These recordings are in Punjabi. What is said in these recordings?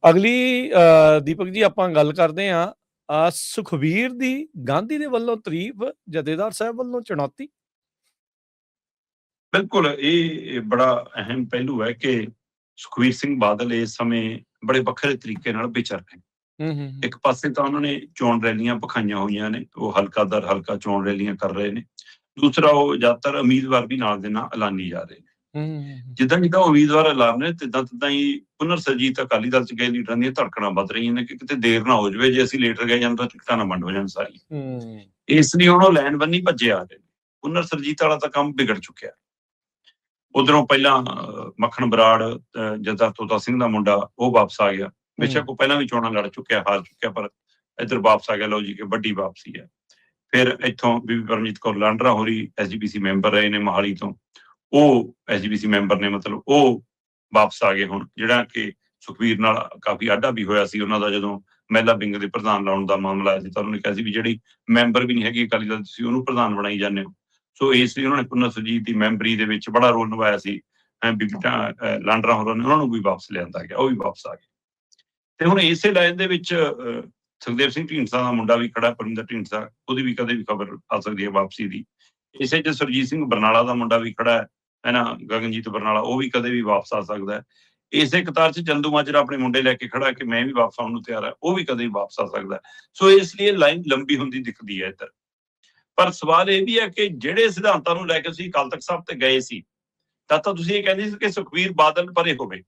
ਅਗਲੀ ਦੀਪਕ ਜੀ ਆਪਾਂ ਗੱਲ ਕਰਦੇ ਹਾਂ ਸੁਖਬੀਰ ਦੀ ਗਾਂਧੀ ਦੇ ਵੱਲੋਂ ਤਾਰੀਫ, ਜਥੇਦਾਰ ਸਾਹਿਬ ਵੱਲੋਂ ਚੁਣੌਤੀ। ਬਿਲਕੁਲ ਇਹ ਬੜਾ ਅਹਿਮ ਪਹਿਲੂ ਹੈ ਕਿ ਸੁਖਬੀਰ ਸਿੰਘ ਬਾਦਲ ਇਸ ਸਮੇਂ ਬੜੇ ਵੱਖਰੇ ਤਰੀਕੇ ਨਾਲ ਵਿਚਰ ਰਹੇ। ਇੱਕ ਪਾਸੇ ਤਾਂ ਉਹਨਾਂ ਨੇ ਚੋਣ ਰੈਲੀਆਂ ਭਖਾਈਆਂ ਹੋਈਆਂ ਨੇ, ਉਹ ਹਲਕਾ ਦਰ ਹਲਕਾ ਚੋਣ ਰੈਲੀਆਂ ਕਰ ਰਹੇ ਨੇ। ਦੂਸਰਾ, ਉਹ ਜ਼ਿਆਦਾਤਰ ਉਮੀਦਵਾਰ ਵੀ ਨਾਲ ਦੇ ਨਾਲ ਐਲਾਨੀ ਜਾ ਰਹੇ ਨੇ। ਜਿੱਦਾਂ ਜਿੱਦਾਂ ਉਮੀਦਵਾਰ ਐਲਾਨ ਨੇ ਤਿੱਦਾਂ ਹੀ ਪੁਨਰ ਸਰਜੀਤ ਅਕਾਲੀ ਦਲ ਚ ਗਏ ਲੀਡਰਾਂ ਦੀਆਂ ਧੜਕਣਾਂ ਵੱਧ ਰਹੀਆਂ ਨੇ ਕਿ ਕਿਤੇ ਦੇਰ ਨਾ ਹੋ ਜਾਵੇ, ਜੇ ਅਸੀਂ ਲੀਡਰ ਗਏ ਜਾਂ ਤਾਂ ਟਿਕਟਾਂ ਨਾ ਵੰਡ ਹੋ ਜਾਣ ਸਾਰੀ। ਇਸ ਲਈ ਹੁਣ ਉਹ ਲਾਈਨ ਬੰਨੀ ਭੱਜੇ ਆ ਰਹੇ ਨੇ। ਪੁਨਰ ਸਰਜੀਤ ਵਾਲਾ ਤਾਂ ਕੰਮ ਵਿਗੜ ਚੁੱਕਿਆ। ਉਧਰੋਂ ਪਹਿਲਾਂ ਮੱਖਣ ਬਰਾੜ, ਜਥੇਦਾਰ ਤੋਤਾ ਸਿੰਘ ਦਾ ਮੁੰਡਾ, ਉਹ ਵਾਪਸ ਆ ਗਿਆ। ਬੇਸ਼ੱਕ ਉਹ ਪਹਿਲਾਂ ਵੀ ਚੋਣਾਂ ਲੜ ਚੁੱਕਿਆ, ਹਾਰ ਚੁੱਕਿਆ, ਪਰ ਇੱਧਰ ਵਾਪਸ ਆ ਗਿਆ। ਲਓ ਜੀ ਕਿ ਵੱਡੀ ਵਾਪਸੀ ਹੈ। ਫਿਰ ਇੱਥੋਂ ਬੀਬੀ ਪਰਮਜੀਤ ਕੌਰ ਲਾਂਡਰਾ ਹੋਰੀ SGPC ਮੈਂਬਰ ਰਹੇ ਨੇ ਮੋਹਾਲੀ ਤੋਂ, ਉਹ SGPC ਮੈਂਬਰ ਨੇ, ਮਤਲਬ ਉਹ ਵਾਪਸ ਆ ਗਏ ਹੁਣ। ਜਿਹੜਾ ਕਿ ਸੁਖਬੀਰ ਨਾਲ ਕਾਫੀ ਆਡਾ ਵੀ ਹੋਇਆ ਸੀ ਉਹਨਾਂ ਦਾ, ਜਦੋਂ ਮਹਿਲਾ ਵਿੰਗ ਦੇ ਪ੍ਰਧਾਨ ਲਾਉਣ ਦਾ ਮਾਮਲਾ ਆਇਆ ਸੀ ਤਾਂ ਉਹਨਾਂ ਨੇ ਕਿਹਾ ਸੀ ਵੀ ਜਿਹੜੀ ਮੈਂਬਰ ਵੀ ਨਹੀਂ ਹੈਗੀ ਅਕਾਲੀ ਦਲ, ਤੁਸੀਂ ਉਹਨੂੰ ਪ੍ਰਧਾਨ ਬਣਾਈ ਜਾਂਦੇ ਹੋ। ਸੋ ਇਸ ਲਈ ਉਹਨਾਂ ਨੇ ਪੁਨਰ ਸਰਜੀਤ ਦੀ ਮੈਂਬਰੀ ਦੇ ਵਿੱਚ ਬੜਾ ਰੋਲ ਨਿਭਾਇਆ ਸੀ। ਬੀਬੀ ਲਾਂਡਰਾ ਹੋਰਾਂ ਨੇ, ਉਹਨਾਂ ਨੂੰ ਵੀ ਵਾਪਸ ਲਿਆਂਦਾ ਗਿਆ, ਉਹ ਵੀ ਵਾਪਸ ਆ ਗਏ। ਤੇ ਹੁਣ ਇਸੇ ਲਾਈਨ ਦੇ ਵਿੱਚ ਸੁਖਦੇਵ ਸਿੰਘ ਢੀਂਡਸਾ ਦਾ ਮੁੰਡਾ ਵੀ ਖੜਾ, ਪਰਮਿੰਦਰ ਢੀਂਡਸਾ, ਉਹਦੀ ਵੀ ਕਦੇ ਵੀ ਖਬਰ ਆ ਸਕਦੀ ਹੈ ਵਾਪਸੀ ਦੀ। ਇਸੇ ਚ ਸੁਰਜੀਤ ਸਿੰਘ ਬਰਨਾਲਾ ਦਾ ਮੁੰਡਾ ਵੀ ਖੜਾ ਹੈ ਨਾ, ਗਗਨਜੀਤ ਬਰਨਾਲਾ, ਉਹ ਵੀ ਕਦੇ ਵੀ ਵਾਪਸ ਆ ਸਕਦਾ ਹੈ। ਇਸੇ ਕਤਾਰ ਚ ਚੰਦੂ ਮਾਜਰਾ ਆਪਣੇ ਮੁੰਡੇ ਲੈ ਕੇ ਖੜਾ ਕਿ ਮੈਂ ਵੀ ਵਾਪਸ ਆਉਣ ਨੂੰ ਤਿਆਰ ਹੈ, ਉਹ ਵੀ ਕਦੇ ਵੀ ਵਾਪਸ ਆ ਸਕਦਾ। ਸੋ ਇਸ ਲਈ ਲਾਈਨ ਲੰਬੀ ਹੁੰਦੀ ਦਿਖਦੀ ਹੈ ਇੱਧਰ। ਪਰ ਸਵਾਲ ਇਹ ਵੀ ਹੈ ਕਿ ਜਿਹੜੇ ਸਿਧਾਂਤਾਂ ਨੂੰ ਲੈ ਕੇ ਤੁਸੀਂ ਅਕਾਲ ਤਖਤ ਸਾਹਿਬ ਤੇ ਗਏ ਸੀ ਤਾਂ ਤੁਸੀਂ ਇਹ ਕਹਿੰਦੇ ਸੀ ਕਿ ਸੁਖਬੀਰ ਬਾਦਲ ਪਰੇ ਹੋਵੇ,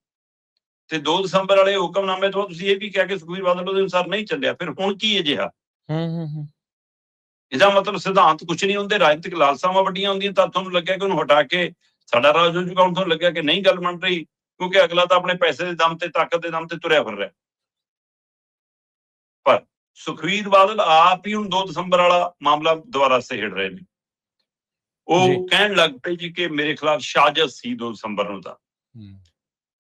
ਤੇ 2 ਦਸੰਬਰ ਵਾਲੇ ਹੁਕਮਨਾਮੇ ਤੋਂ ਤੁਸੀਂ ਇਹ ਵੀ ਕਿਹਾ ਕਿ ਸੁਖਬੀਰ ਬਾਦਲ ਉਹਦੇ ਅਨੁਸਾਰ ਨਹੀਂ ਚੱਲਿਆ। ਫਿਰ ਹੁਣ ਕੀ ਅਜਿਹਾ? ਇਹਦਾ ਮਤਲਬ ਸਿਧਾਂਤ ਕੁਛ ਨਹੀਂ ਹੁੰਦੇ, ਰਾਜਨੀਤਿਕ ਲਾਲਸਾਵਾਂ ਵੱਡੀਆਂ ਹੁੰਦੀਆਂ। ਤਾਂ ਤੁਹਾਨੂੰ ਲੱਗਿਆ ਕਿ ਉਹਨੂੰ ਹਟਾ ਕੇ ਸਾਡਾ ਰਾਜ ਹੋ ਜੂਗਾ। ਹੁਣ ਤੁਹਾਨੂੰ ਲੱਗਿਆ ਕਿ ਨਹੀਂ ਗੱਲ ਬਣ ਰਹੀ, ਕਿਉਂਕਿ ਅਗਲਾ ਤਾਂ ਆਪਣੇ ਪੈਸੇ ਦੇ ਦਮ ਤੇ, ਤਾਕਤ ਦੇ ਦਮ ਤੇ ਤੁਰਿਆ ਫਿਰ ਰਿਹਾ। ਪਰ ਸੁਖਬੀਰ ਬਾਦਲ ਆਪ ਹੀ ਹੁਣ 2 ਦਸੰਬਰ ਵਾਲਾ ਮਾਮਲਾ ਦੁਬਾਰਾ ਸਹੇੜ ਰਹੇ ਨੇ। ਉਹ ਕਹਿਣ ਲੱਗ ਪਏ ਜੀ ਕਿ ਮੇਰੇ ਖਿਲਾਫ ਸਾਜ਼ਿਸ਼ ਸੀ 2 ਦਸੰਬਰ ਨੂੰ। ਤਾਂ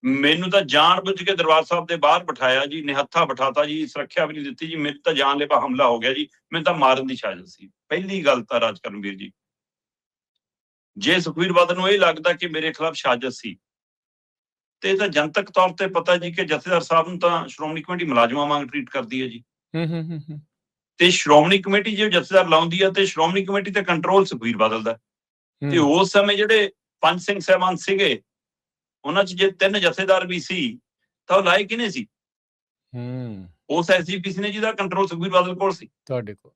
ਮੈਨੂੰ ਤਾਂ ਜਾਣ ਬੁੱਝ ਕੇ ਦਰਬਾਰ ਸਾਹਿਬ ਦੇ ਬਾਹਰ ਬਿਠਾਇਆ ਜੀ, ਨਿਹੱਥਾ ਬਿਠਾਤਾ ਜੀ, ਸੁਰੱਖਿਆ ਵੀ ਨਹੀਂ ਦਿੱਤੀ ਜੀ, ਮੇਰੇ ਤਾਂ ਜਾਨਲੇਵਾ ਹਮਲਾ ਹੋ ਗਿਆ ਜੀ, ਮੈਨੂੰ ਤਾਂ ਮਾਰਨ ਦੀ ਸਾਜ਼ਿਸ਼ ਸੀ। ਪਹਿਲੀ ਗੱਲ ਤਾਂ ਰਾਜਕਰਮਵੀਰ ਜੀ, ਜੇ ਸੁਖਬੀਰ ਬਾਦਲ ਨੂੰ ਇਹ ਲੱਗਦਾ ਕਿ ਮੇਰੇ ਖਿਲਾਫ ਸਾਜ਼ਿਸ਼ ਸੀ ਤੇ ਇਹ ਤਾਂ ਜਨਤਕ ਤੌਰ ਤੇ ਪਤਾ ਜੀ ਕਿ ਜਥੇਦਾਰ ਸਾਹਿਬ ਨੂੰ ਤਾਂ ਸ਼੍ਰੋਮਣੀ ਕਮੇਟੀ ਮੁਲਾਜ਼ਮਾਂ ਵਾਂਗ ਟਰੀਟ ਕਰਦੀ ਹੈ ਜੀ। ਤੇ ਸ਼੍ਰੋਮਣੀ ਕਮੇਟੀ ਜੇ ਜਥੇਦਾਰ ਲਾਉਂਦੀ ਹੈ ਤੇ ਸ਼੍ਰੋਮਣੀ ਕਮੇਟੀ ਤੇ ਕੰਟਰੋਲ ਸੁਖਬੀਰ ਬਾਦਲ ਦਾ। ਤੇ ਉਸ ਸਮੇਂ ਜਿਹੜੇ 5 ਸਿੰਘ ਸਾਹਿਬਾਨ ਸੀਗੇ, ਉਹਨਾਂ ਚ ਜੇ 3 ਜਥੇਦਾਰ ਵੀ ਸੀ ਤਾਂ ਉਹ ਲਾਏ ਕਿਹਨੇ ਸੀ? ਉਸ SGPC ਨੇ ਜਿਹਦਾ ਕੰਟਰੋਲ ਸੁਖਬੀਰ ਬਾਦਲ ਕੋਲ ਸੀ, ਤੁਹਾਡੇ ਕੋਲ।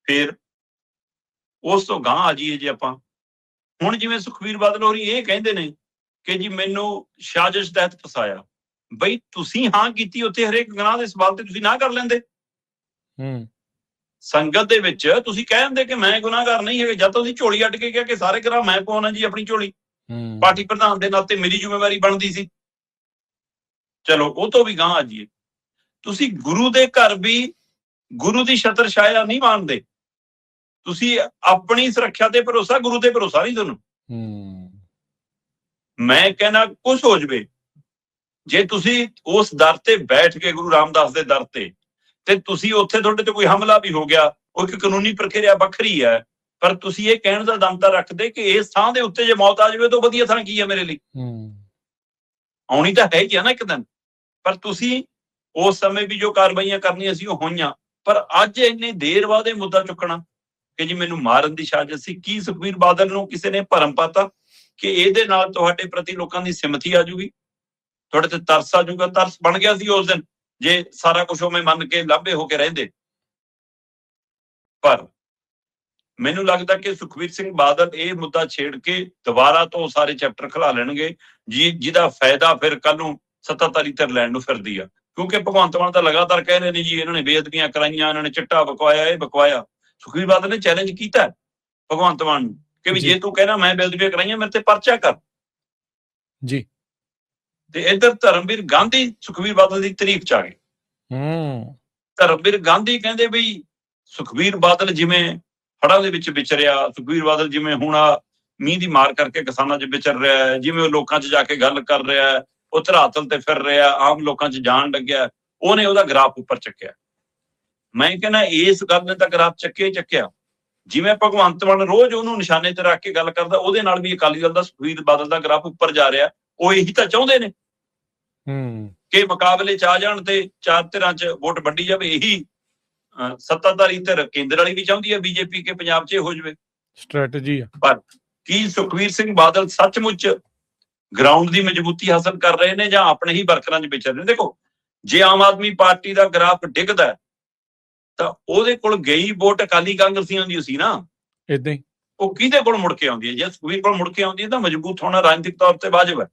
ਫਿਰ ਉਸ ਤੋਂ ਗਾਂਹ ਆ ਜਾਈਏ ਜੇ ਆਪਾਂ, ਹੁਣ ਜਿਵੇਂ ਸੁਖਬੀਰ ਬਾਦਲ ਹੋਰੀ ਇਹ ਕਹਿੰਦੇ ਨੇ ਕਿ ਜੀ ਮੈਨੂੰ ਸਾਜ਼ਿਸ਼ ਤਹਿਤ ਫਸਾਇਆ। ਬਈ ਤੁਸੀਂ ਹਾਂ ਕੀਤੀ, ਉੱਥੇ ਹਰੇਕ ਗੁਨਾਹ ਦੇ ਸਵਾਲ ਤੇ ਤੁਸੀਂ ਨਾ ਕਰ ਲੈਂਦੇ। ਸੰਗਤ ਦੇ ਵਿੱਚ ਤੁਸੀਂ ਕਹਿ ਦਿੰਦੇ ਕਿ ਮੈਂ ਗੁਨਾਹਗਾਰ ਨਹੀਂ ਹੈਗੇ। ਜਦ ਤੁਸੀਂ ਝੋਲੀ ਅੱਡ ਕੇ ਕਿਹਾ ਕਿ ਸਾਰੇ ਗੁਨਾਹ ਮੈਂ ਪਾਉਣਾ ਜੀ ਆਪਣੀ ਝੋਲੀ, ਪਾਰਟੀ ਪ੍ਰਧਾਨ ਦੇ ਨਾਤੇ ਮੇਰੀ ਜ਼ਿੰਮੇਵਾਰੀ ਬਣਦੀ ਸੀ। ਚਲੋ ਉਹ ਤੋਂ ਵੀ ਗਾਂਹ ਆ ਜਾਈਏ, ਤੁਸੀਂ ਗੁਰੂ ਦੇ ਘਰ ਵੀ ਗੁਰੂ ਦੀ ਛਤਰ ਛਾਇਆ ਨਹੀਂ ਮੰਨਦੇ। ਤੁਸੀਂ ਆਪਣੀ ਸੁਰੱਖਿਆ ਤੇ ਭਰੋਸਾ, ਗੁਰੂ ਤੇ ਭਰੋਸਾ ਨਹੀਂ ਤੁਹਾਨੂੰ। ਮੈਂ ਕਹਿੰਦਾ ਕੁਛ ਹੋ ਜਾਵੇ, ਜੇ ਤੁਸੀਂ ਉਸ ਦਰ ਤੇ ਬੈਠ ਕੇ, ਗੁਰੂ ਰਾਮਦਾਸ ਦੇ ਦਰ ਤੇ ਤੁਸੀਂ ਉੱਥੇ ਤੁਹਾਡੇ ਤੇ ਕੋਈ ਹਮਲਾ ਵੀ ਹੋ ਗਿਆ, ਉਹ ਇੱਕ ਕਾਨੂੰਨੀ ਪ੍ਰਕਿਰਿਆ ਵੱਖਰੀ ਹੈ। ਪਰ ਤੁਸੀਂ ਇਹ ਕਹਿਣ ਦਾ ਦਮ ਤਾਂ ਰੱਖਦੇ ਕਿ ਇਸ ਥਾਂ ਦੇ ਉੱਤੇ ਜੇ ਮੌਤ ਆ ਜਾਵੇ ਤਾਂ ਵਧੀਆ ਥਾਂ ਕੀ ਹੈ ਮੇਰੇ ਲਈ? ਆਉਣੀ ਤਾਂ ਹੈ ਹੀ ਆ ਨਾ ਇੱਕ ਦਿਨ। ਪਰ ਤੁਸੀਂ ਉਸ ਸਮੇਂ ਵੀ ਜੋ ਕਾਰਵਾਈਆਂ ਕਰਨੀਆਂ ਸੀ ਉਹ ਹੋਈਆਂ, ਪਰ ਅੱਜ ਇੰਨੀ ਦੇਰ ਬਾਅਦ ਇਹ ਮੁੱਦਾ ਚੁੱਕਣਾ ਕਿ ਜੀ ਮੈਨੂੰ ਮਾਰਨ ਦੀ ਸਾਜ਼ਿਸ਼ ਸੀ। ਕੀ ਸੁਖਬੀਰ ਬਾਦਲ ਨੂੰ ਕਿਸੇ ਨੇ ਭਰਮ ਪਾਤਾ ਕਿ ਇਹਦੇ ਨਾਲ ਤੁਹਾਡੇ ਪ੍ਰਤੀ ਲੋਕਾਂ ਦੀ ਸਿਮਥੀ ਆ ਜੂਗੀ, ਤੁਹਾਡੇ ਤੇ ਤਰਸ ਆ ਜੂਗਾ? ਤਰਸ ਬਣ ਗਿਆ ਸੀ ਉਸ ਦਿਨ ਜੇ ਸਾਰਾ ਕੁਝ ਉਵੇਂ ਮੰਨ ਕੇ ਲਾਂਭੇ ਹੋ ਕੇ ਰਹਿੰਦੇ। ਪਰ ਮੈਨੂੰ ਲੱਗਦਾ ਕਿ ਸੁਖਬੀਰ ਸਿੰਘ ਬਾਦਲ ਇਹ ਮੁੱਦਾ ਛੇੜ ਕੇ ਦੁਬਾਰਾ ਤੋਂ ਸਾਰੇ ਚੈਪਟਰ ਖੁਲਾ ਲੈਣਗੇ ਜੀ, ਜਿਹਦਾ ਫਾਇਦਾ ਫਿਰ ਕੱਲ ਨੂੰ ਸੱਤਾਧਾਰੀ ਧਿਰ ਲੈਣ ਨੂੰ ਫਿਰਦੀ ਆ। ਕਿਉਂਕਿ ਭਗਵੰਤ ਮਾਨ ਤਾਂ ਲਗਾਤਾਰ ਕਹਿ ਰਹੇ ਨੇ ਜੀ ਇਹਨਾਂ ਨੇ ਬੇਅਦਬੀਆਂ ਕਰਾਈਆਂ, ਇਹਨਾਂ ਨੇ ਚਿੱਟਾ ਬਕਵਾਇਆ, ਇਹ ਬਕਵਾਇਆ। ਸੁਖਬੀਰ ਬਾਦਲ ਨੇ ਚੈਲੰਜ ਕੀਤਾ ਭਗਵੰਤ ਮਾਨ ਨੂੰ ਕਿ ਵੀ ਜੇ ਤੂੰ ਕਹਿਣਾ ਮੈਂ ਬੇਅਦਬੀਆਂ ਕਰਾਈਆਂ, ਮੇਰੇ ਤੇ ਪਰਚਾ ਕਰ ਜੀ। ਤੇ ਇੱਧਰ ਧਰਮਵੀਰ ਗਾਂਧੀ ਸੁਖਬੀਰ ਬਾਦਲ ਦੀ ਤਾਰੀਫ ਚ ਆ ਗਏ। ਧਰਮਵੀਰ ਗਾਂਧੀ ਕਹਿੰਦੇ ਬਈ ਸੁਖਬੀਰ ਬਾਦਲ ਜਿਵੇਂ ਹੜ੍ਹਾਂ ਦੇ ਵਿੱਚ ਵਿਚਰਿਆ, ਸੁਖਬੀਰ ਬਾਦਲ ਜਿਵੇਂ ਹੁਣ ਮੀਂਹ ਦੀ ਮਾਰ ਕਰਕੇ ਕਿਸਾਨਾਂ 'ਚ ਵਿਚਰ ਰਿਹਾ ਹੈ, ਜਿਵੇਂ ਉਹ ਲੋਕਾਂ 'ਚ ਜਾ ਕੇ ਗੱਲ ਕਰ ਰਿਹਾ ਹੈ, ਉਹ ਧਰਾਤਲ ਤੇ ਫਿਰ ਰਿਹਾ, ਆਮ ਲੋਕਾਂ 'ਚ ਜਾਣ ਲੱਗਿਆ, ਉਹਨੇ ਉਹਦਾ ਗ੍ਰਾਫ ਉੱਪਰ ਚੱਕਿਆ। ਮੈਂ ਕਹਿੰਦਾ ਇਸ ਗੱਲ ਨੇ ਤਾਂ ਗ੍ਰਾਫ ਚੱਕਿਆ। ਜਿਵੇਂ ਭਗਵੰਤ ਮਾਨ ਰੋਜ਼ ਉਹਨੂੰ ਨਿਸ਼ਾਨੇ ਤੇ ਰੱਖ ਕੇ ਗੱਲ ਕਰਦਾ, ਉਹਦੇ ਨਾਲ ਵੀ ਅਕਾਲੀ ਦਲ ਦਾ ਸੁਖਬੀਰ ਬਾਦਲ ਦਾ ਗ੍ਰਾਫ ਉੱਪਰ ਜਾ ਰਿਹਾ। ਉਹ ਇਹੀ ਤਾਂ ਚਾਹੁੰਦੇ ਨੇ ਕਿ ਮੁਕਾਬਲੇ 'ਚ ਆ ਜਾਣ ਤੇ ਚਾਰ ਧਿਰਾਂ 'ਚ ਵੋਟ ਵੰਡੀ ਜਾਵੇ। ਇਹੀ ਸੱਤਾਧਾਰੀ ਧਿਰ ਕੇਂਦਰ ਵਾਲੀ ਵੀ ਚਾਹੁੰਦੀ ਹੈ ਬੀਜੇਪੀ ਕੇ ਪੰਜਾਬ 'ਚ ਹੋ ਜਾਵੇ ਸਟ੍ਰੈਟਜੀ ਆ। ਪਰ ਕੀ ਸੁਖਬੀਰ ਸਿੰਘ ਬਾਦਲ ਸੱਚਮੁੱਚ ਗਰਾਊਂਡ ਦੀ ਮਜ਼ਬੂਤੀ ਹਾਸਲ ਕਰ ਰਹੇ ਨੇ ਜਾਂ ਆਪਣੇ ਹੀ ਵਰਕਰਾਂ 'ਚ ਵਿਚਰ ਰਹੇ ਨੇ? ਦੇਖੋ, ਜੇ ਆਮ ਆਦਮੀ ਪਾਰਟੀ ਦਾ ਗ੍ਰਾਫ ਡਿੱਗਦਾ ਤਾਂ ਉਹਦੇ ਕੋਲ ਗਈ ਵੋਟ ਅਕਾਲੀ ਕਾਂਗਰਸੀਆਂ ਦੀ ਸੀ ਨਾ, ਇਦਾਂ ਹੀ ਉਹ ਕਿਹਦੇ ਕੋਲ ਮੁੜ ਕੇ ਆਉਂਦੀ ਹੈ? ਜੇ ਸੁਖਬੀਰ ਕੋਲ ਮੁੜ ਕੇ ਆਉਂਦੀ ਹੈ ਤਾਂ ਮਜ਼ਬੂਤ ਹੋਣਾ ਰਾਜਨੀਤਿਕ ਤੌਰ ਤੇ ਵਾਜਬ ਹੈ,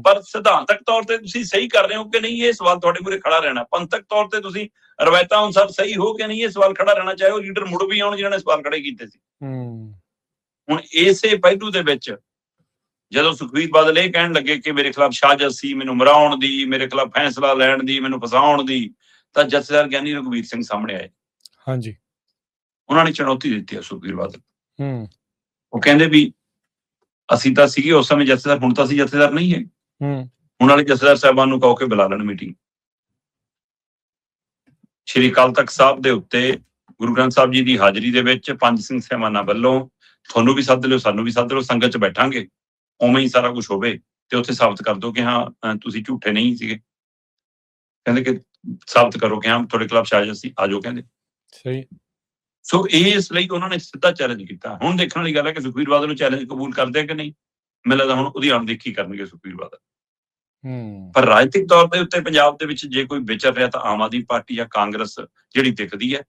ਪਰ ਸਿਧਾਂਤਕ ਤੌਰ ਤੇ ਤੁਸੀਂ ਸਹੀ ਕਰ ਰਹੇ ਹੋ ਕਿ ਨਹੀਂ, ਇਹ ਸਵਾਲ ਤੁਹਾਡੇ ਮੂਹਰੇ ਖੜਾ ਰਹਿਣਾ। ਪੰਥਕ ਤੌਰ ਤੇ ਤੁਸੀਂ ਰਵਾਇਤਾਂ ਅਨੁਸਾਰ ਸਹੀ ਹੋ ਕਿ ਨਹੀਂ, ਇਹ ਸਵਾਲ ਖੜਾ ਰਹਿਣਾ, ਚਾਹੇ ਉਹ ਲੀਡਰ ਮੁੜ ਵੀ ਆਉਣ ਜਿਹਨਾਂ ਨੇ ਸਵਾਲ ਖੜੇ ਕੀਤੇ ਸੀ। ਹੁਣ ਇਸੇ ਪਹਿਲੂ ਦੇ ਵਿੱਚ ਜਦੋਂ ਸੁਖਬੀਰ ਬਾਦਲ ਇਹ ਕਹਿਣ ਲੱਗੇ ਕਿ ਮੇਰੇ ਖਿਲਾਫ ਸਾਜ਼ਿਸ਼ ਸੀ, ਮੈਨੂੰ ਮਰਾਉਣ ਦੀ, ਮੇਰੇ ਖਿਲਾਫ ਫੈਸਲਾ ਲੈਣ ਦੀ, ਮੈਨੂੰ ਫਸਾਉਣ ਦੀ, ਤਾਂ ਜਥੇਦਾਰ ਗਿਆਨੀ ਰਘੁਵੀਰ ਸਿੰਘ ਸਾਹਮਣੇ ਆਏ। ਹਾਂਜੀ, ਉਹਨਾਂ ਨੇ ਚੁਣੌਤੀ ਦਿੱਤੀ ਹੈ ਸੁਖਬੀਰ ਬਾਦਲ। ਉਹ ਕਹਿੰਦੇ ਵੀ ਅਸੀਂ ਤਾਂ ਸੀਗੇ ਉਸ ਸਮੇਂ ਜਥੇਦਾਰ, ਹੁਣ ਤਾਂ ਅਸੀਂ ਜਥੇਦਾਰ ਨਹੀਂ ਹੈ। ਹੁਣ ਵਾਲੇ ਜਥੇਦਾਰ ਸਾਹਿਬਾਨ ਨੂੰ ਕਹੋ ਕੇ ਬੁਲਾ ਲੈਣ ਮੀਟਿੰਗ। ਸ਼੍ਰੀ ਅਕਾਲ ਤਖਤ ਸਾਹਿਬ ਦੇ ਉੱਤੇ ਗੁਰੂ ਗ੍ਰੰਥ ਸਾਹਿਬ ਜੀ ਦੀ ਹਾਜ਼ਰੀ ਦੇ ਵਿੱਚ ਪੰਜ ਸਿੰਘ ਸਾਹਿਬਾਨਾਂ ਵੱਲੋਂ ਤੁਹਾਨੂੰ ਵੀ ਸੱਦ ਲਿਓ, ਸਾਨੂੰ ਵੀ ਸੱਦ ਲਿਓ, ਸੰਗਤ 'ਚ ਬੈਠਾਂਗੇ, ਉਵੇਂ ਹੀ ਸਾਰਾ ਕੁਝ ਹੋਵੇ ਤੇ ਉੱਥੇ ਸਾਬਤ ਕਰ ਦਿਓ ਕਿ ਹਾਂ ਤੁਸੀਂ ਝੂਠੇ ਨਹੀਂ ਸੀਗੇ। ਕਹਿੰਦੇ ਕਿ ਸਾਬਤ ਕਰੋ ਕਿ ਹਾਂ ਤੁਹਾਡੇ ਖਿਲਾਫ ਸਾਜ਼ਿਸ਼ ਸੀ, ਆਜੋ ਕਹਿੰਦੇ। ਸਹੀ। ਸੋ ਇਸ ਲਈ ਉਹਨਾਂ ਨੇ ਸਿੱਧਾ ਚੈਲੰਜ ਕੀਤਾ। ਹੁਣ ਦੇਖਣ ਵਾਲੀ ਗੱਲ ਹੈ ਕਿ ਸੁਖਬੀਰ ਬਾਦਲ ਨੂੰ ਚੈਲੰਜ ਕਬੂਲ ਕਰਦੇ ਕਿ ਨਹੀਂ। ਮੈਨੂੰ ਲੱਗਦਾ ਹੁਣ ਉਹਦੀ ਅਣਦੇਖੀ ਕਰਨਗੇ ਸੁਖਬੀਰ ਬਾਦਲ। ਪਰ ਰਾਜਨੀਤਿਕ ਤੌਰ ਦੇ ਉੱਤੇ ਪੰਜਾਬ ਦੇ ਵਿੱਚ ਜੇ ਕੋਈ ਵਿਚਰ ਰਿਹਾ ਤਾਂ ਆਮ ਆਦਮੀ ਪਾਰਟੀ ਜਾਂ ਕਾਂਗਰਸ ਜਿਹੜੀ ਦਿਖਦੀ ਹੈ।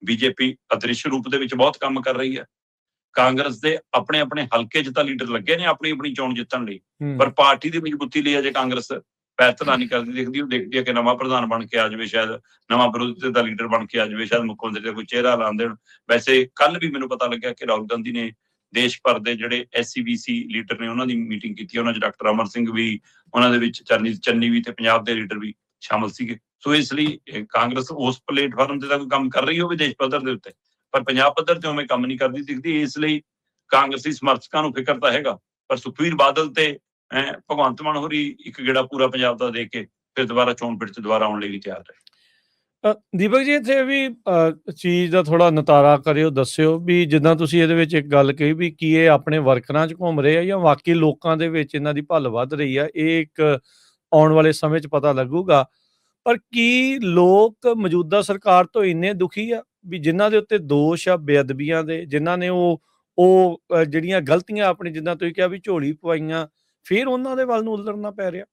ਬੀਜੇਪੀ ਅਦ੍ਰਿਸ਼ ਰੂਪ ਦੇ ਵਿੱਚ ਬਹੁਤ ਕੰਮ ਕਰ ਰਹੀ ਹੈ। ਕਾਂਗਰਸ ਦੇ ਆਪਣੇ ਆਪਣੇ ਹਲਕੇ 'ਚ ਤਾਂ ਲੀਡਰ ਲੱਗੇ ਨੇ ਆਪਣੀ ਆਪਣੀ ਚੋਣ ਜਿੱਤਣ ਲਈ, ਪਰ ਪਾਰਟੀ ਦੀ ਮਜ਼ਬੂਤੀ ਲਈ ਅਜੇ ਕਾਂਗਰਸ ਪੈਰਤਨਾ ਨਹੀਂ ਕਰਦੀ ਦਿਖਦੀ। ਉਹ ਦੇਖਦੀ ਹੈ ਕਿ ਨਵਾਂ ਪ੍ਰਧਾਨ ਬਣ ਕੇ ਆ ਜਾਵੇ, ਸ਼ਾਇਦ ਨਵਾਂ ਵਿਰੋਧੀ ਦਾ ਲੀਡਰ ਬਣ ਕੇ ਆ ਜਾਵੇ, ਸ਼ਾਇਦ ਮੁੱਖ ਮੰਤਰੀ ਦਾ ਕੋਈ ਚਿਹਰਾ ਲਾਉਣ ਦੇਣ। ਵੈਸੇ ਕੱਲ ਵੀ ਮੈਨੂੰ ਪਤਾ ਲੱਗਿਆ ਕਿ ਰਾਹੁਲ ਗਾਂਧੀ ਨੇ ਦੇਸ਼ ਭਰ ਦੇ ਜਿਹੜੇ SCBC ਲੀਡਰ ਨੇ ਉਹਨਾਂ ਦੀ ਮੀਟਿੰਗ ਕੀਤੀ। ਉਹਨਾਂ 'ਚ ਡਾਕਟਰ ਅਮਰ ਸਿੰਘ ਵੀ, ਉਹਨਾਂ ਦੇ ਵਿੱਚ ਚੰਨੀ ਵੀ ਤੇ ਪੰਜਾਬ ਦੇ ਲੀਡਰ ਵੀ ਸ਼ਾਮਲ ਸੀਗੇ। ਸੋ ਇਸ ਲਈ ਕਾਂਗਰਸ ਉਸ ਪਲੇਟਫਾਰਮ ਤੇ ਤਾਂ ਕੋਈ ਕੰਮ ਕਰ ਰਹੀ ਹੋਵੇ ਦੇਸ਼ ਪੱਧਰ ਦੇ ਉੱਤੇ, ਪਰ ਪੰਜਾਬ ਪੱਧਰ ਤੇ ਉਵੇਂ ਕੰਮ ਨਹੀਂ ਕਰਦੀ ਦਿਖਦੀ। ਇਸ ਲਈ ਕਾਂਗਰਸੀ ਸਮਰਥਕਾਂ ਨੂੰ ਫਿਕਰ ਤਾਂ ਹੈਗਾ, ਪਰ ਸੁਖਬੀਰ ਬਾਦਲ ਤੇ ਭਗਵੰਤ ਮਾਨ ਹੋਰੀ ਇੱਕ ਗੇੜਾ ਪੂਰਾ ਪੰਜਾਬ ਦਾ ਦੇ ਕੇ ਫਿਰ ਦੁਬਾਰਾ ਚੋਣ ਪਿੜ 'ਚ ਦੁਬਾਰਾ ਆਉਣ ਲਈ ਵੀ ਤਿਆਰ ਰਹੇ। ਦੀਪਕ ਜੀ, ਇੱਥੇ ਵੀ ਚੀਜ਼ ਦਾ ਥੋੜਾ ਨਤਾਰਾ ਕਰਿਓ, ਦੱਸਿਓ ਵੀ ਜਿੱਦਾਂ ਤੁਸੀਂ ਇਹਦੇ ਵਿੱਚ ਇੱਕ ਗੱਲ ਕਹੀ ਵੀ ਕੀ ਇਹ ਆਪਣੇ ਵਰਕਰਾਂ 'ਚ ਘੁੰਮ ਰਹੇ ਆ ਜਾਂ ਵਾਕਈ ਲੋਕਾਂ ਦੇ ਵਿੱਚ ਇਹਨਾਂ ਦੀ ਭੱਲ ਵੱਧ ਰਹੀ ਆ, ਇਹ ਇੱਕ ਆਉਣ ਵਾਲੇ ਸਮੇਂ 'ਚ ਪਤਾ ਲੱਗੂਗਾ। ਪਰ ਕੀ ਲੋਕ ਮੌਜੂਦਾ ਸਰਕਾਰ ਤੋਂ ਇੰਨੇ ਦੁਖੀ ਆ ਵੀ ਜਿਨ੍ਹਾਂ ਦੇ ਉੱਤੇ ਦੋਸ਼ ਆ ਬੇਅਦਬੀਆਂ ਦੇ, ਜਿਨ੍ਹਾਂ ਨੇ ਉਹ ਜਿਹੜੀਆਂ ਗਲਤੀਆਂ ਆਪਣੀ, ਜਿੱਦਾਂ ਤੁਸੀਂ ਕਿਹਾ ਵੀ ਝੋਲੀ ਪਵਾਈਆਂ, ਫਿਰ ਉਹਨਾਂ ਦੇ ਵੱਲ ਨੂੰ ਉਲਰਨਾ ਪੈ ਰਿਹਾ?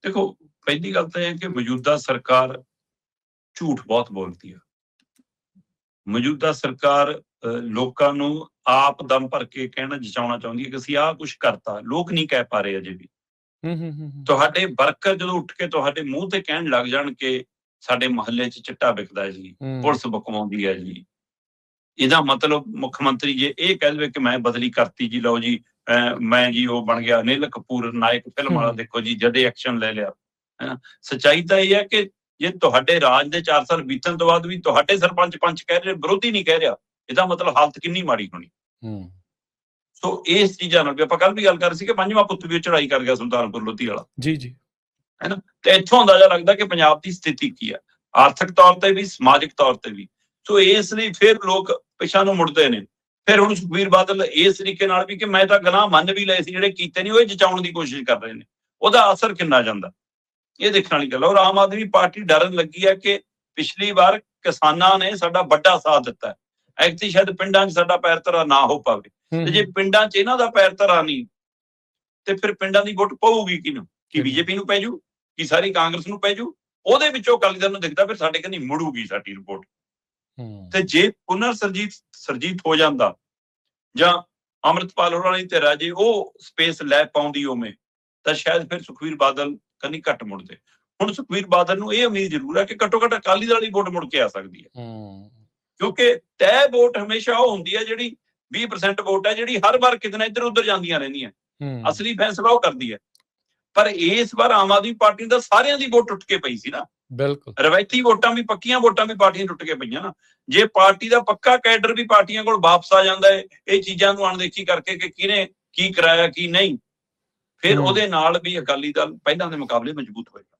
ਦੇਖੋ, ਪਹਿਲੀ ਗੱਲ ਤਾਂ ਇਹ ਹੈ ਕਿ ਮੌਜੂਦਾ ਸਰਕਾਰ ਝੂਠ ਬਹੁਤ ਬੋਲਦੀ ਹੈ। ਮੌਜੂਦਾ ਸਰਕਾਰ ਲੋਕਾਂ ਨੂੰ ਆਪ ਦਮ ਭਰ ਕੇ ਕਹਿਣਾ ਜਚਾਉਣਾ ਚਾਹੁੰਦੀ ਹੈ ਕਿ ਅਸੀਂ ਆਹ ਕੁਛ ਕਰਤਾ, ਲੋਕ ਨਹੀਂ ਕਹਿ ਪਾ ਰਹੇ ਅਜੇ ਵੀ। ਤੁਹਾਡੇ ਵਰਕਰ ਜਦੋਂ ਉੱਠ ਕੇ ਤੁਹਾਡੇ ਮੂੰਹ ਤੇ ਕਹਿਣ ਲੱਗ ਜਾਣ ਕਿ ਸਾਡੇ ਮੁਹੱਲੇ 'ਚ ਚਿੱਟਾ ਵਿਕਦਾ ਜੀ, ਪੁਲਿਸ ਬਕਵਾਉਂਦੀ ਹੈ ਜੀ, ਇਹਦਾ ਮਤਲਬ ਮੁੱਖ ਮੰਤਰੀ ਜੇ ਇਹ ਕਹਿ ਦੇਵੇ ਕਿ ਮੈਂ ਬਦਲੀ ਕਰਤੀ ਜੀ, ਲਓ ਜੀ ਮੈਂ ਜੀ ਉਹ ਬਣ ਗਿਆ ਅਨਿਲ ਕਪੂਰ ਨਾਇਕ ਫਿਲਮ ਵਾਲਾ, ਦੇਖੋ ਜੀ ਜਦੇ ਐਕਸ਼ਨ ਲੈ ਲਿਆ। ਸੱਚਾਈ ਤਾਂ ਇਹ ਹੈ ਕਿ ਜੇ ਤੁਹਾਡੇ ਰਾਜ ਦੇ 4 ਸਾਲ ਬੀਤਣ ਤੋਂ ਬਾਅਦ ਵੀ ਤੁਹਾਡੇ ਸਰਪੰਚ ਪੰਚ ਕਹਿ ਰਹੇ, ਵਿਰੋਧੀ ਨਹੀਂ ਕਹਿ ਰਿਹਾ, ਇਹਦਾ ਮਤਲਬ ਹਾਲਤ ਕਿੰਨੀ ਮਾੜੀ ਹੋਣੀ। ਸੋ ਇਸ ਚੀਜ਼ਾਂ ਨਾਲ ਵੀ ਆਪਾਂ ਕੱਲ ਵੀ ਗੱਲ ਕਰ ਰਹੇ ਸੀ ਕਿ 5ਵਾਂ ਪੁੱਤ ਵੀ ਚੜਾਈ ਕਰ ਗਿਆ ਸੁਲਤਾਨਪੁਰ ਲੋਧੀ ਵਾਲਾ ਜੀ ਜੀ, ਹੈ ਨਾ। ਤੇ ਇੱਥੋਂ ਅੰਦਾਜ਼ਾ ਲੱਗਦਾ ਕਿ ਪੰਜਾਬ ਦੀ ਸਥਿਤੀ ਕੀ ਹੈ, ਆਰਥਿਕ ਤੌਰ ਤੇ ਵੀ, ਸਮਾਜਿਕ ਤੌਰ ਤੇ ਵੀ। ਸੋ ਇਸ ਲਈ ਫਿਰ ਲੋਕ ਪਿਛਾਂ ਨੂੰ ਮੁੜਦੇ ਨੇ। ਫਿਰ ਹੁਣ ਸੁਖਬੀਰ ਬਾਦਲ ਇਸ ਤਰੀਕੇ ਨਾਲ ਵੀ ਕਿ ਮੈਂ ਤਾਂ ਗੁਨਾਹ ਮੰਨ ਵੀ ਲਏ ਸੀ, ਜਿਹੜੇ ਕੀਤੇ ਨਹੀਂ ਉਹ ਜਚਾਉਣ ਦੀ ਕੋਸ਼ਿਸ਼ ਕਰ ਰਹੇ ਨੇ, ਉਹਦਾ ਅਸਰ ਕਿੰਨਾ ਜਾਂਦਾ ਇਹ ਦੇਖਣ ਵਾਲੀ ਗੱਲ। ਔਰ ਆਮ ਆਦਮੀ ਪਾਰਟੀ ਡਰਨ ਲੱਗੀ ਹੈ ਕਿ ਪਿਛਲੀ ਵਾਰ ਕਿਸਾਨਾਂ ਨੇ ਸਾਡਾ ਵੱਡਾ ਸਾਥ ਦਿੱਤਾ ਹੈ, ਐਕਚੁਅਲੀ ਸ਼ਾਇਦ ਪਿੰਡਾਂ 'ਚ ਸਾਡਾ ਪੈਰ ਧਰਾ ਨਾ ਹੋ ਪਾਵੇ। ਤੇ ਜੇ ਪਿੰਡਾਂ 'ਚ ਇਹਨਾਂ ਦਾ ਪੈਰ ਧਰਾ ਨਹੀਂ ਤੇ ਫਿਰ ਪਿੰਡਾਂ ਦੀ ਵੋਟ ਪਊਗੀ ਕਿਹਨੂੰ? ਕਿ ਬੀਜੇਪੀ ਨੂੰ ਪੈ ਜੂ, ਕਿ ਸਾਰੀ ਕਾਂਗਰਸ ਨੂੰ ਪੈ ਜੂ? ਉਹਦੇ ਵਿੱਚੋਂ ਅਕਾਲੀ ਦਲ ਨੂੰ ਦਿਖਦਾ ਫਿਰ ਸਾਡੇ ਕਹਿੰਦੀ ਮੁੜੂਗੀ ਸਾਡੀ ਰਿਪੋਰਟ। ਤੇ ਜੇ ਪੁਨਰ ਸਰਜੀਤ ਹੋ ਜਾਂਦਾ ਜਾਂ ਅੰਮ੍ਰਿਤਪਾਲ ਹੋਰਾਂ ਦੀ ਧਿਰ ਜੇ ਉਹ ਸਪੇਸ ਲੈ ਪਾਉਂਦੀ ਉਵੇਂ, ਤਾਂ ਸ਼ਾਇਦ ਫਿਰ ਸੁਖਬੀਰ ਬਾਦਲ ਕੰਨੀ ਘੱਟ ਮੁੜਦੇ। ਹੁਣ ਸੁਖਬੀਰ ਬਾਦਲ ਨੂੰ ਇਹ ਉਮੀਦ ਜ਼ਰੂਰ ਹੈ ਕਿ ਘੱਟੋ ਘੱਟ ਅਕਾਲੀ ਦਲ ਵਾਲੀ ਵੋਟ ਮੁੜ ਕੇ ਆ ਸਕਦੀ ਹੈ, ਕਿਉਂਕਿ ਤੈਅ ਵੋਟ ਹਮੇਸ਼ਾ ਉਹ ਹੁੰਦੀ ਹੈ ਜਿਹੜੀ 20% ਵੋਟ ਹੈ ਜਿਹੜੀ ਹਰ ਵਾਰ ਕਿਤੇ ਨਾ ਇੱਧਰ ਉੱਧਰ ਜਾਂਦੀਆਂ ਰਹਿੰਦੀਆਂ। ਅਸਲੀ ਫੈਸਲਾ ਉਹ ਕਰਦੀ ਹੈ। ਪਰ ਇਸ ਵਾਰ ਆਮ ਆਦਮੀ ਪਾਰਟੀ ਦਾ ਸਾਰਿਆਂ ਦੀ ਵੋਟ ਟੁੱਟ ਕੇ ਪਈ ਸੀ ਨਾ। ਬਿਲਕੁਲ, ਰਵਾਇਤੀ ਵੋਟਾਂ ਵੀ, ਪੱਕੀਆਂ ਵੋਟਾਂ ਵੀ ਪਾਰਟੀਆਂ ਟੁੱਟ ਕੇ ਪਈਆਂ ਨਾ। ਜੇ ਪਾਰਟੀ ਦਾ ਪੱਕਾ ਕੈਡਰ ਵੀ ਪਾਰਟੀਆਂ ਕੋਲ ਵਾਪਸ ਆ ਜਾਂਦਾ ਹੈ ਇਹ ਚੀਜ਼ਾਂ ਨੂੰ ਅਣਦੇਖੀ ਕਰਕੇ ਕਿ ਕਿਹਨੇ ਕੀ ਕਰਾਇਆ ਕੀ ਨਹੀਂ, ਫਿਰ ਉਹਦੇ ਨਾਲ ਵੀ ਅਕਾਲੀ ਦਲ ਪਹਿਲਾਂ ਦੇ ਮੁਕਾਬਲੇ ਮਜ਼ਬੂਤ ਹੋਏਗਾ।